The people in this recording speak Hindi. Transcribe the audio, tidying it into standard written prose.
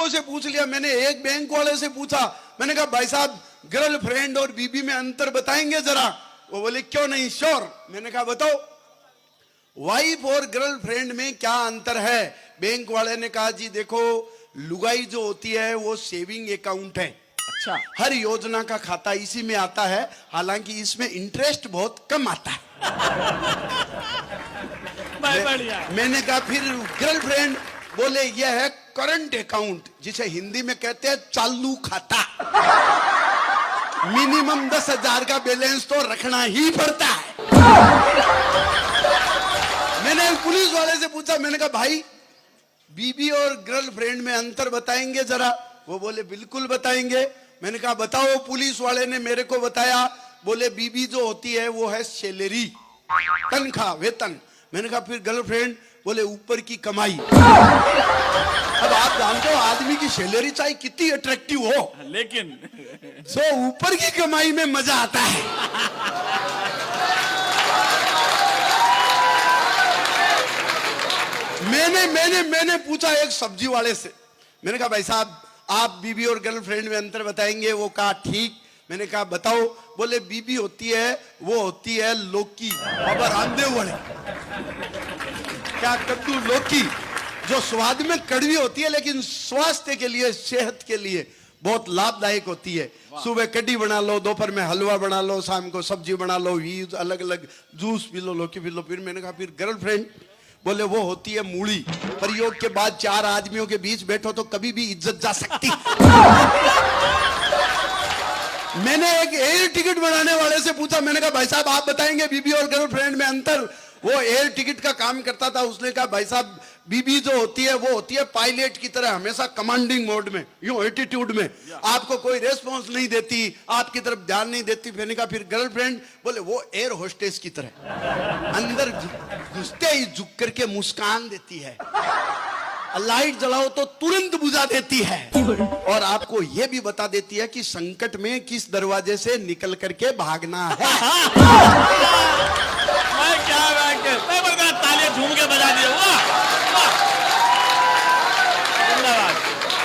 से पूछ लिया, मैंने एक बैंक वाले से पूछा, मैंने कहा भाई साहब गर्लफ्रेंड और बीबी में अंतर बताएंगे जरा। वो बोले क्यों नहीं, श्योर। मैंने कहा बताओ वाइफ और गर्लफ्रेंड में क्या अंतर है। बैंक वाले ने कहा जी देखो, लुगाई जो होती है वो सेविंग अकाउंट है, अच्छा, हर योजना का खाता इसी में आता है, हालांकि इसमें इंटरेस्ट बहुत कम आता है। मैंने कहा फिर गर्लफ्रेंड, बोले ये है करंट अकाउंट, जिसे हिंदी में कहते हैं चालू खाता। मिनिमम 10,000 का बैलेंस तो रखना ही पड़ता है। मैंने पुलिस वाले से पूछा, मैंने कहा भाई बीबी और गर्लफ्रेंड में अंतर बताएंगे जरा। वो बोले बिल्कुल बताएंगे। मैंने कहा बताओ। पुलिस वाले ने मेरे को बताया, बोले बीबी जो होती है वो है सैलरी, तनख्वाह, वेतन। मैंने कहा फिर गर्लफ्रेंड, बोले ऊपर की कमाई। अब आप जानते हो आदमी की सैलरी चाहे कितनी अट्रैक्टिव हो, लेकिन सो ऊपर की कमाई में मजा आता है। मैंने पूछा एक सब्जी वाले से, मैंने कहा भाई साहब आप बीबी और गर्लफ्रेंड में अंतर बताएंगे। वो कहा ठीक। मैंने कहा बताओ। बोले बीबी होती है वो होती है लौकी, अब रामदेव वाले क्या कद्दू, लौकी, जो स्वाद में कड़वी होती है लेकिन स्वास्थ्य के लिए, सेहत के लिए बहुत लाभदायक होती है। सुबह कढ़ी बना लो, दोपहर में हलवा बना लो, शाम को सब्जी बना लो, अलग अलग जूस पी लो, लौकी पी लो। फिर मैंने कहा फिर गर्लफ्रेंड, बोले वो होती है मूली, प्रयोग के बाद 4 आदमियों के बीच बैठो तो कभी भी इज्जत जा सकती। मैंने एक एयर टिकट बनाने वाले से पूछा, मैंने कहा भाई साहब आप बताएंगे बीबी और गर्लफ्रेंड में अंतर। वो एयर टिकट का काम करता था। उसने कहा भाई साहब बीबी जो होती है वो होती है पायलट की तरह, हमेशा कमांडिंग मोड में, यूं एटीट्यूड में, आपको कोई रेस्पॉन्स नहीं देती, आपकी तरफ ध्यान नहीं देती। मैंने कहा फिर गर्लफ्रेंड, बोले वो एयर होस्टेस की तरह, अंदर घुसते ही झुक करके मुस्कान देती है, लाइट जलाओ तो तुरंत बुझा देती है, और आपको यह भी बता देती है कि संकट में किस दरवाजे से निकल करके भागना है।